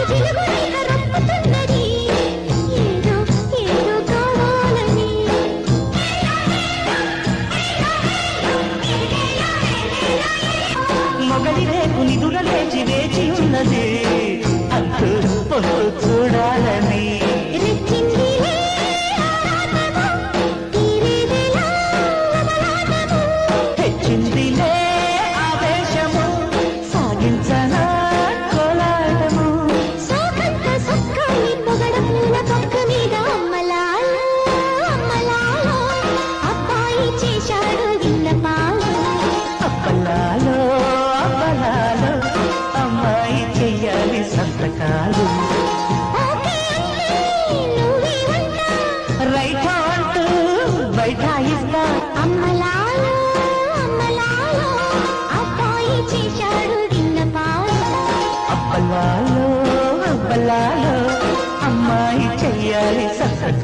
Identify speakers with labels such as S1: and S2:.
S1: జిలుగురైన రప్పుతున్నది ఏదో ఏదో కావాలని
S2: మొగలి రేపు నిదుర లేచి వేచి ఉన్నది అంటూ పొందు చూడాలని
S1: రెచ్చిందిలే ఆరాటము తీరేదెలా అవలాటము
S2: తెచ్చిందిలే ఆవేశము సాగించనా కోలాటము
S1: సోకంత సొక్కాయి పొగడ పూల పక్క మీద అమ్మలాలో అమ్మలాలో అబ్బాయి చేశాడు విన్నపాలు
S2: అప్పలాలో అప్పలాలో అమ్మాయి చెయ్యాలి సంతకాలు
S1: ఓకే అంటే నువ్వే ఉంటా
S2: రైట్ అంటూ బైఠాయిస్తా
S1: అమ్మలాలో అమ్మలాలో అబ్బాయి చేశాడు విన్నపాలు
S2: అప్పలాలో అప్పలాలో అమ్మాయి చెయ్యాలి సంతకాలు